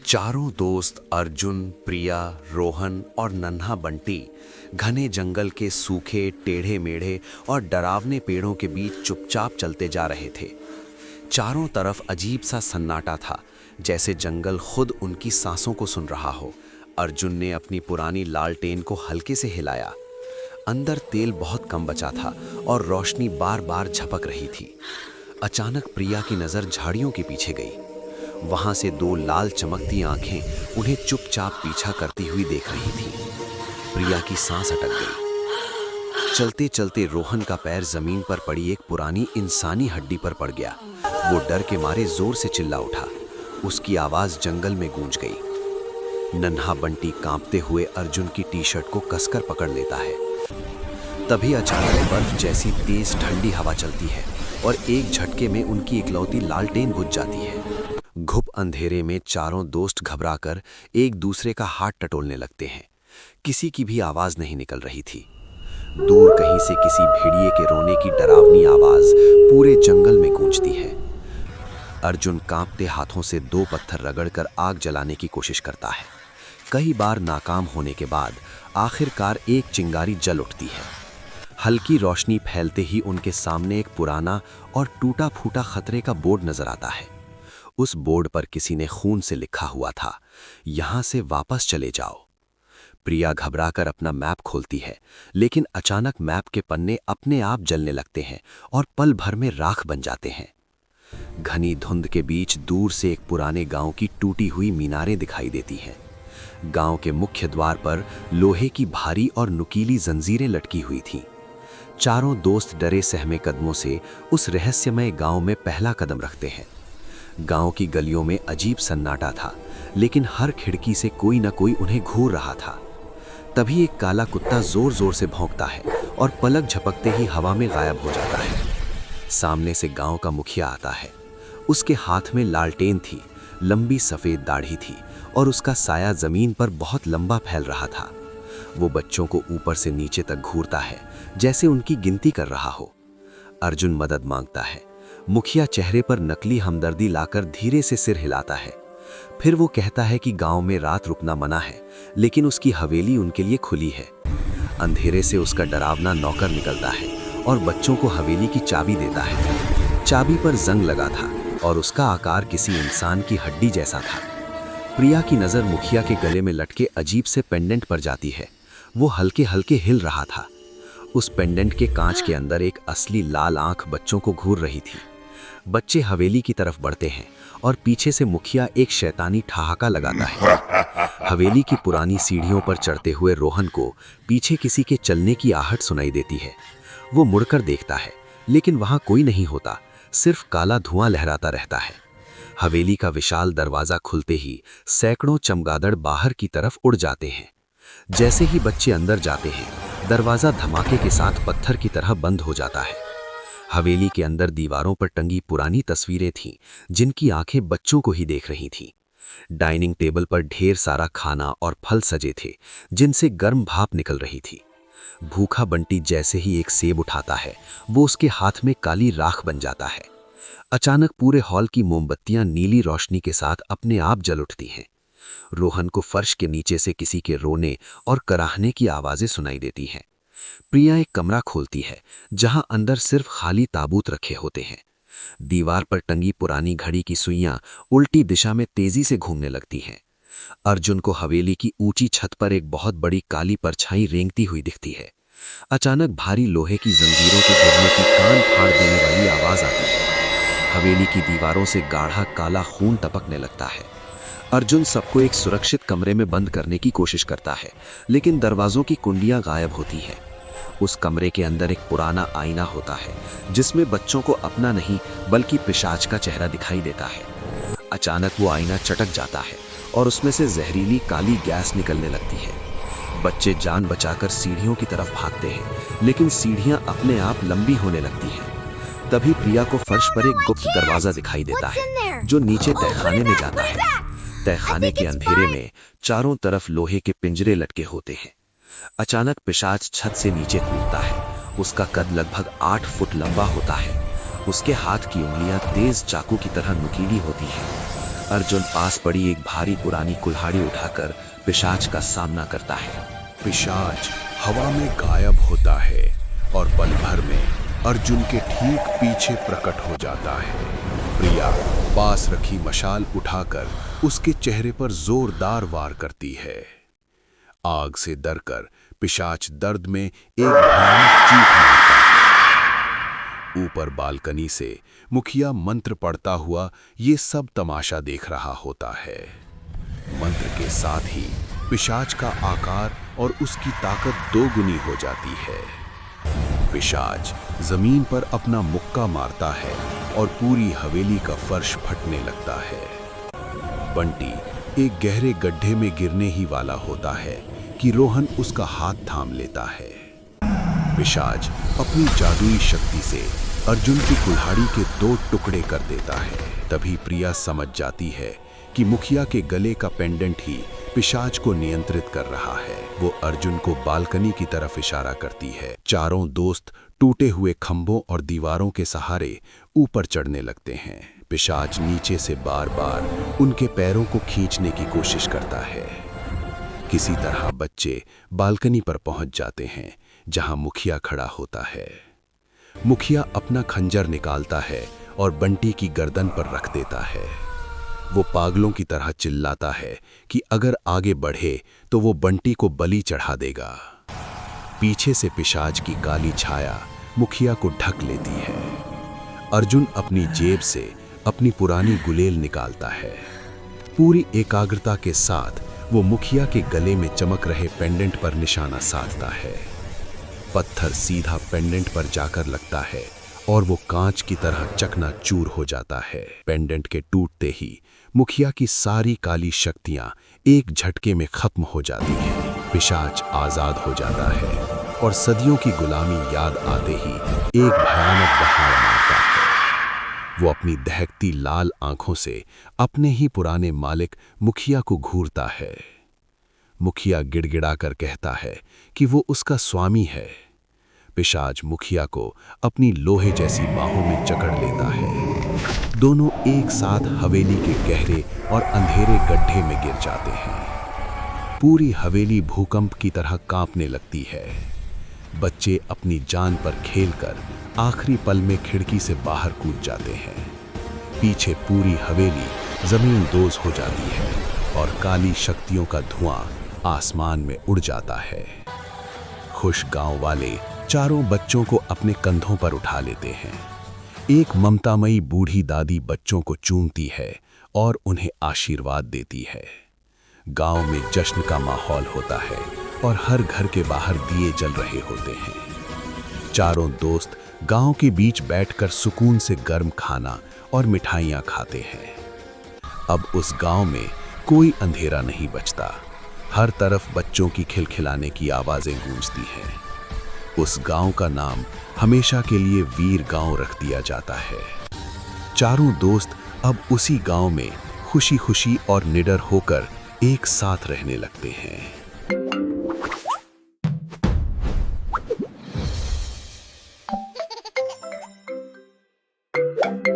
चारों दोस्त अर्जुन, प्रिया, रोहन और नन्हा बंटी घने जंगल के सूखे, टेढ़े मेढ़े और डरावने पेड़ों के बीच चुपचाप चलते जा रहे थे। चारों तरफ अजीब सा सन्नाटा था, जैसे जंगल खुद उनकी सांसों को सुन रहा हो। अर्जुन ने अपनी पुरानी लालटेन को हल्के से हिलाया। अंदर तेल बहुत कम बचा था और रोशनी बार बार झपक रही थी। अचानक प्रिया की नज़र झाड़ियों के पीछे गई। वहां से दो लाल चमकती आंखें उन्हें चुपचाप पीछा करती हुई देख रही थी। प्रिया की सांस अटक गई। चलते चलते रोहन का पैर जमीन पर पड़ी एक पुरानी इंसानी हड्डी पर पड़ गया। वो डर के मारे जोर से चिल्ला उठा। उसकी आवाज जंगल में गूंज गई। नन्हा बंटी कांपते हुए अर्जुन की टी-शर्ट को कसकर पकड़ लेता है। तभी अचानक बर्फ जैसी तेज ठंडी हवा चलती है और एक झटके में उनकी इकलौती लालटेन बुझ जाती है। घुप अंधेरे में चारों दोस्त घबराकर एक दूसरे का हाथ टटोलने लगते हैं। किसी की भी आवाज नहीं निकल रही थी। दूर कहीं से किसी भेड़िए के रोने की डरावनी आवाज पूरे जंगल में गूंजती है। अर्जुन कांपते हाथों से दो पत्थर रगड़कर आग जलाने की कोशिश करता है। कई बार नाकाम होने के बाद आखिरकार एक चिंगारी जल उठती है। हल्की रोशनी फैलते ही उनके सामने एक पुराना और टूटा फूटा खतरे का बोर्ड नजर आता है। उस बोर्ड पर किसी ने खून से लिखा हुआ था, यहां से वापस चले जाओ। प्रिया घबराकर अपना मैप खोलती है, लेकिन अचानक मैप के पन्ने अपने आप जलने लगते हैं और पल भर में राख बन जाते हैं। घनी धुंध के बीच दूर से एक पुराने गांव की टूटी हुई मीनारें दिखाई देती हैं। गांव के मुख्य द्वार पर लोहे की भारी और नुकीली जंजीरें लटकी हुई थीं। चारों दोस्त डरे सहमे कदमों से उस रहस्यमय गांव में पहला कदम रखते हैं। गांव की गलियों में अजीब सन्नाटा था, लेकिन हर खिड़की से कोई न कोई उन्हें घूर रहा था। तभी एक काला कुत्ता जोर जोर से भौंकता है और पलक झपकते ही हवा में गायब हो जाता है। सामने से गांव का मुखिया आता है। उसके हाथ में लालटेन थी, लंबी सफेद दाढ़ी थी और उसका साया जमीन पर बहुत लंबा फैल रहा था। वो बच्चों को ऊपर से नीचे तक घूरता है, जैसे उनकी गिनती कर रहा हो। अर्जुन मदद मांगता है। मुखिया चेहरे पर नकली हमदर्दी लाकर धीरे से सिर हिलाता है। फिर वो कहता है कि गांव में रात रुकना मना है, लेकिन उसकी हवेली उनके लिए खुली है। अंधेरे से उसका डरावना नौकर निकलता है और बच्चों को हवेली की चाबी देता है। चाबी पर जंग लगा था और उसका आकार किसी इंसान की हड्डी जैसा था। प्रिया की नज़र मुखिया के गले में लटके अजीब से पेंडेंट पर जाती है। वो हल्के हल्के हिल रहा था। उस पेंडेंट के कांच के अंदर एक असली लाल आंख बच्चों को घूर रही थी। बच्चे हवेली की तरफ बढ़ते हैं और पीछे से मुखिया एक शैतानी ठहाका लगाता है। हवेली की पुरानी सीढ़ियों पर चढ़ते हुए रोहन को पीछे किसी के चलने की आहट सुनाई देती है। वो मुड़कर देखता है, लेकिन वहां कोई नहीं होता, सिर्फ काला धुआं लहराता रहता है। हवेली का विशाल दरवाजा खुलते ही सैकड़ों चमगादड़ बाहर की तरफ उड़ जाते हैं। जैसे ही बच्चे अंदर जाते हैं, दरवाजा धमाके के साथ पत्थर की तरह बंद हो जाता है। हवेली के अंदर दीवारों पर टंगी पुरानी तस्वीरें थीं, जिनकी आंखें बच्चों को ही देख रही थीं। डाइनिंग टेबल पर ढेर सारा खाना और फल सजे थे, जिनसे गर्म भाप निकल रही थी। भूखा बंटी जैसे ही एक सेब उठाता है, वो उसके हाथ में काली राख बन जाता है। अचानक पूरे हॉल की मोमबत्तियां नीली रोशनी के साथ अपने आप जल उठती हैं। रोहन को फर्श के नीचे से किसी के रोने और कराहने की आवाजें सुनाई देती हैं। प्रिया एक कमरा खोलती है, जहां अंदर सिर्फ खाली ताबूत रखे होते हैं। दीवार पर टंगी पुरानी घड़ी की सुइयां उल्टी दिशा में तेजी से घूमने लगती हैं। अर्जुन को हवेली की ऊंची छत पर एक बहुत बड़ी काली परछाई रेंगती हुई दिखती है। अचानक भारी लोहे की जंजीरों के गिरने की कान फाड़ देने वाली आवाज आती है। हवेली की दीवारों से गाढ़ा काला खून टपकने लगता है। अर्जुन सबको एक सुरक्षित कमरे में बंद करने की कोशिश करता है, लेकिन दरवाजों की कुंडियां गायब होती हैं। उस कमरे के अंदर एक पुराना आईना होता है, जिसमें बच्चों को अपना नहीं बल्कि पिशाच का चेहरा दिखाई देता है। अचानक वो आईना चटक जाता है और उसमें से जहरीली काली गैस निकलने लगती है। बच्चे जान बचाकर सीढ़ियों की तरफ भागते हैं, लेकिन सीढ़ियां अपने आप लंबी होने लगती हैं। तभी प्रिया को फर्श पर एक गुप्त दरवाजा दिखाई देता है, जो नीचे तहखाने में जाता है। तहखाने के अंधेरे में चारों तरफ लोहे के पिंजरे लटके होते हैं। अचानक पिशाच छत से नीचे कूदता है। उसका कद लगभग 8 फुट लंबा होता है। उसके हाथ की उंगलियां तेज चाकू की तरह नुकीली होती हैं। अर्जुन पास पड़ी एक भारी पुरानी कुल्हाड़ी उठाकर पिशाच का सामना करता है। पिशाच हवा में गायब होता है और पल भर में अर्जुन के ठीक पीछे प्रकट हो जाता है। प्रिया पास रखी मशाल उठाकर उसके चेहरे पर जोरदार वार करती है। आग से डरकर पिशाच दर्द में एक भयानक चीख मारता है। ऊपर बालकनी से मुखिया मंत्र पढ़ता हुआ ये सब तमाशा देख रहा होता है। मंत्र के साथ ही पिशाच का आकार और उसकी ताकत दोगुनी हो जाती है। पिशाच जमीन पर अपना मुक्का मारता है और पूरी हवेली का फर्श फटने लगता है। बंटी एक गहरे गड्ढे में गिरने ही वाला होता है कि रोहन उसका हाथ थाम लेता है। पिशाच अपनी जादुई शक्ति से अर्जुन की कुल्हाड़ी के 2 टुकड़े कर देता है। तभी प्रिया समझ जाती है कि मुखिया के गले का पेंडेंट ही पिशाच को नियंत्रित कर रहा है। वो अर्जुन को बालकनी की तरफ इशारा करती है। चारों दोस्त टूटे हुए खंभों और दीवारों के सहारे ऊपर चढ़ने लगते हैं। पिशाच नीचे से बार-बार उनके पैरों को खींचने की कोशिश करता है। किसी तरह बच्चे बालकनी पर पहुंच जाते हैं, जहां मुखिया खड़ा होता है। मुखिया अपना खंजर निकालता है और बंटी की गर्दन पर रख देता है। वो पागलों की तरह चिल्लाता है कि अगर आगे बढ़े तो वो बंटी को बलि चढ़ा देगा। पीछे से पिशाच की काली छाया मुखिया को ढक लेती है। अर्जुन अपनी जेब से अपनी पुरानी गुलेल निकालता है। पूरी एकाग्रता के साथ वो मुखिया के गले में चमक रहे पेंडेंट पर निशाना साधता है। पत्थर सीधा पेंडेंट पर जाकर लगता है और वो कांच की तरह चकनाचूर हो जाता है। पेंडेंट के टूटते ही मुखिया की सारी काली शक्तियां एक झटके में खत्म हो जाती हैं। पिशाच आजाद हो जाता है और सदियों की गुलामी याद आते ही एक भयानक दहाड़ मारता है। वो अपनी दहकती लाल आंखों से अपने ही पुराने मालिक मुखिया को घूरता है। मुखिया गिड़गिड़ाकर कहता है कि वो उसका स्वामी है। पिशाच मुखिया को अपनी लोहे जैसी बाहों में जकड़ लेता है। दोनों एक साथ हवेली के गहरे और अंधेरे गड्ढे में गिर जाते हैं। पूरी हवेली भूकंप की तरह कांपने लगती है। बच्चे अपनी जान पर खेलकर आखिरी पल में खिड़की से बाहर कूद जाते हैं। पीछे पूरी हवेली जमींदोज हो जाती है और काली शक्तियों का धुआं आसमान में उड़ जाता है। खुश गांव वाले चारों बच्चों को अपने कंधों पर उठा लेते हैं। एक ममतामयी बूढ़ी दादी बच्चों को चूमती है और उन्हें आशीर्वाद देती है। गांव में जश्न का माहौल होता है और हर घर के बाहर दिए जल रहे होते हैं। चारों दोस्त गांव के बीच बैठकर सुकून से गर्म खाना और मिठाइयां खाते हैं। अब उस गांव में कोई अंधेरा नहीं बचता। हर तरफ बच्चों की खिलखिलाने की आवाजें गूंजती हैं। उस गांव का नाम हमेशा के लिए वीर गांव रख दिया जाता है। चारों दोस्त अब उसी गांव में खुशी खुशी और निडर होकर एक साथ रहने लगते हैं।